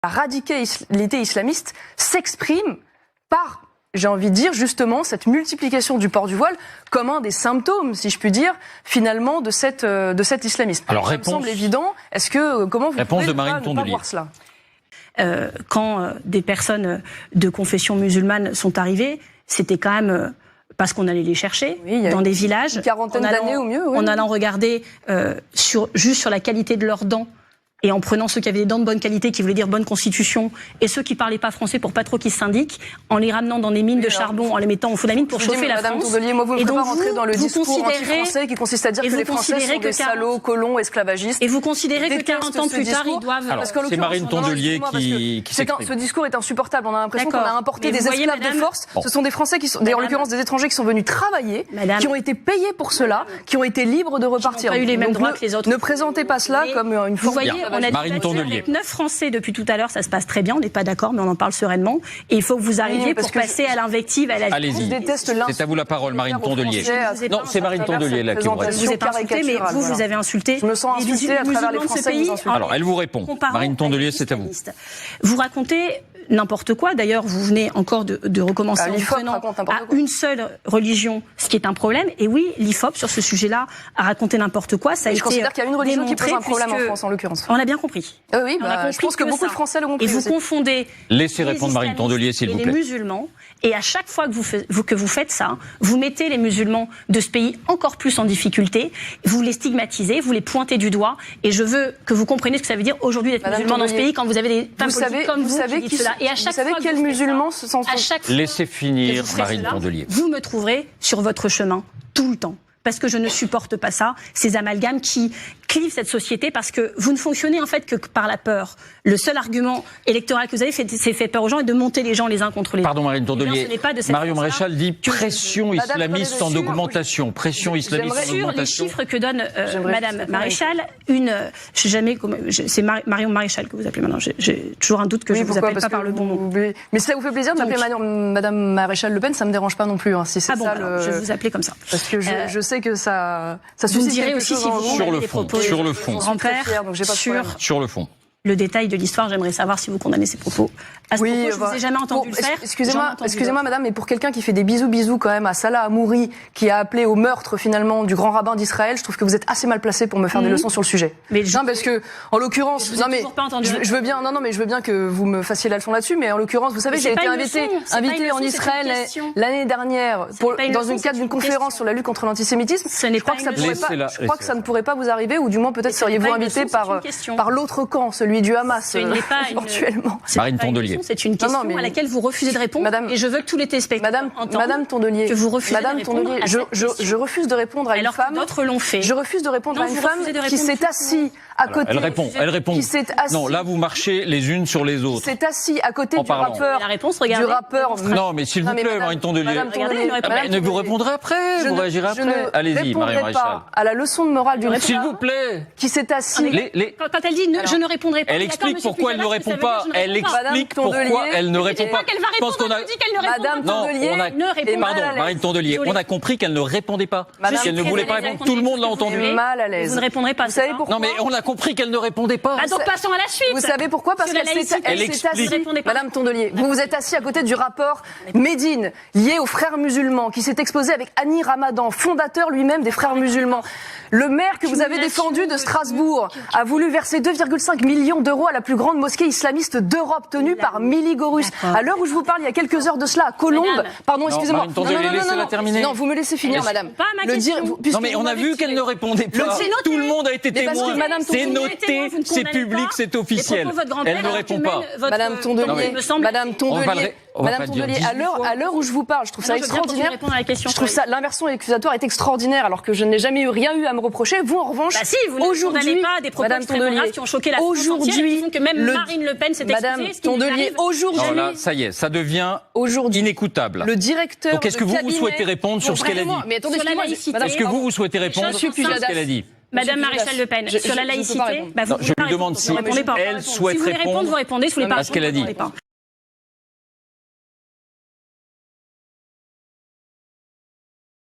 La radicalité islamiste s'exprime par, j'ai envie de dire, justement, cette multiplication du port du voile comme un des symptômes, si je puis dire, finalement, de cet islamisme. Alors, ça me semble évident. Comment vous pouvez de Marine pas voir cela? Quand des personnes de confession musulmane sont arrivées, c'était quand même parce qu'on allait les chercher dans des villages, une quarantaine d'années au mieux, en allant regarder juste sur la qualité de leurs dents. Et en prenant ceux qui avaient des dents de bonne qualité, qui voulaient dire bonne constitution, et ceux qui parlaient pas français pour pas trop qu'ils s'indiquent, en les ramenant dans des mines de charbon, en les mettant au fond de la mine pour chauffer la France. Madame Tourdelier, moi vous ne pouvez pas rentrer dans le discours anti-français qui consiste à dire que les Français sont des salauds, colons, esclavagistes. Et vous considérez que 40 ans plus tard, ils doivent... Alors, c'est Marine Tourdelier qui s'exprime. Ce discours est insupportable. On a l'impression qu'on a importé des esclaves de force. Ce sont des Français qui sont, en l'occurrence des étrangers qui sont venus travailler, qui ont été payés pour cela, qui ont été libres de repartir. Ils n'ont pas eu les mêmes droits que les autres. Ne présentez pas cela comme une forme de... Marine Tourdelier. Avec 9 Français depuis tout à l'heure, ça se passe très bien, on n'est pas d'accord, mais on en parle sereinement. Et il faut que vous arriviez pour passer à l'invective, à la... Allez-y, c'est à vous la parole, Marine Tourdelier. Non, c'est Marine Tourdelier là qui vous répond. Je vous ai pas insulté, mais vous avez insulté. Je me sens insultée à travers les Français. Alors, elle vous répond. Marine Tourdelier, c'est à vous. Vous racontez n'importe quoi. D'ailleurs, vous venez encore de recommencer en prenant à une seule religion, ce qui est un problème. Et oui, l'IFOP, sur ce sujet-là, a raconté n'importe quoi. Ça a été je considère qu'il y a une religion qui pose un problème en France, en l'occurrence. On a bien compris. Oui, je pense que beaucoup de Français l'ont compris. Et vous confondez... Laissez répondre Marine Tourdelier, s'il vous plaît. Les musulmans. Et à chaque fois que vous faites ça, vous mettez les musulmans de ce pays encore plus en difficulté, vous les stigmatisez, vous les pointez du doigt, et je veux que vous compreniez ce que ça veut dire aujourd'hui d'être musulman dans ce pays quand vous avez des femmes politiques comme vous qui dites cela. Et à chaque fois quels musulmans se sentent... Laissez finir Marine Tourdelier. Vous me trouverez sur votre chemin tout le temps. Parce que je ne supporte pas ça, ces amalgames qui clivent cette société, parce que vous ne fonctionnez en fait que par la peur. Le seul argument électoral que vous avez, c'est fait peur aux gens et de monter les gens les uns contre les autres. Pardon Marine Tourdelier, Marion Maréchal dit pression islamiste en augmentation. Pression islamiste en augmentation. Sur les chiffres que donne Madame Maréchal, c'est Marion Maréchal que vous appelez maintenant. J'ai toujours un doute que je vous appelle pas par le bon nom. Mais si ça vous fait plaisir de m'appeler Madame Maréchal Le Pen, ça me dérange pas non plus. Si c'est ça, je vais vous appeler comme ça. Parce que je sais que ça suscite quelque chose aussi si vous sur le fond. Sur le fond. Sur le fond. Le détail de l'histoire, j'aimerais savoir si vous condamnez ces propos. À ce propos, je ne vous ai jamais entendu le faire. Excusez-moi madame, mais pour quelqu'un qui fait des bisous quand même à Salah Hamouri, qui a appelé au meurtre finalement du grand rabbin d'Israël, je trouve que vous êtes assez mal placé pour me faire des leçons sur le sujet. Non, parce que, en l'occurrence, je veux bien que vous me fassiez la leçon là-dessus, mais en l'occurrence, vous savez, j'ai été invité en Israël l'année dernière, dans une cadre d'une conférence sur la lutte contre l'antisémitisme. Je crois que ça ne pourrait pas vous arriver, ou du moins peut-être seriez-vous invité par l'autre camp, celui du Hamas, éventuellement. Marine Tourdelier. C'est une question à laquelle vous refusez de répondre, et je veux que tous les téléspectateurs entendent Madame Tourdelier, que vous refusez de répondre. Je refuse de répondre à une femme. Alors que d'autres l'ont fait. Je refuse de répondre à une femme qui s'est assise à côté. Elle répond. Non, là vous marchez les unes sur les autres. Qui s'est assis à côté du rappeur. La réponse, regardez. Non, mais s'il vous plaît, Marine Tourdelier. Vous répondrez après, vous réagirez après. Allez-y, Marion Maréchal. À la leçon de morale d'une femme. S'il vous plaît. Qui s'est assise. Quand elle dit je ne répondrai pas. Elle explique pourquoi elle ne répond pas. Elle explique pourquoi elle ne répond pas. Je pense qu'on a dit qu'elle ne répond pas. Pardon, Marine Tourdelier, on a compris qu'elle ne répondait pas. Qu'elle ne voulait pas répondre. Tout le monde l'a entendu. Mal à l'aise. Vous ne répondrez pas. Vous savez pourquoi? Non, mais on a compris qu'elle ne répondait pas. Donc passons à la suite. Vous savez pourquoi? Parce qu'elle s'est assise. Madame Tourdelier, vous vous êtes assis à côté du rappeur Médine, lié aux frères musulmans, qui s'est exposé avec Annie Ramadan, fondateur lui-même des frères musulmans. Le maire que vous avez défendu de Strasbourg a voulu verser 2,5 millions d'euros à la plus grande mosquée islamiste d'Europe, tenue par Mili Gorus. À l'heure où je vous parle, il y a quelques heures de cela, à Colombes. Pardon, excusez-moi. Non, vous me laissez finir, madame. Non, mais on a vu qu'elle ne répondait pas. Tout le monde a été témoin. C'est noté, c'est public, c'est officiel. Elle ne répond pas. Madame Tourdelier, à l'heure où je vous parle, je trouve ça extraordinaire. Je trouve ça, l'inversion accusatoire est extraordinaire, alors que je n'ai jamais rien eu à me reprocher. Vous, en revanche, aujourd'hui, pas des propos extrêmement graves qui ont choqué la France entière et qui font que même Marine Le Pen s'est excusée. Madame Tourdelier, aujourd'hui, non, là, ça y est, ça devient inécoutable. Le directeur. Donc, est-ce que vous souhaitez répondre sur ce qu'elle a dit? Mais attendez, est-ce que vous souhaitez répondre sur ce qu'elle a dit? Madame Maréchal Le Pen, sur la laïcité, je lui demande si elle souhaite répondre vous répondez, vous répondez, si vous voulez pas, à ce qu'elle a dit.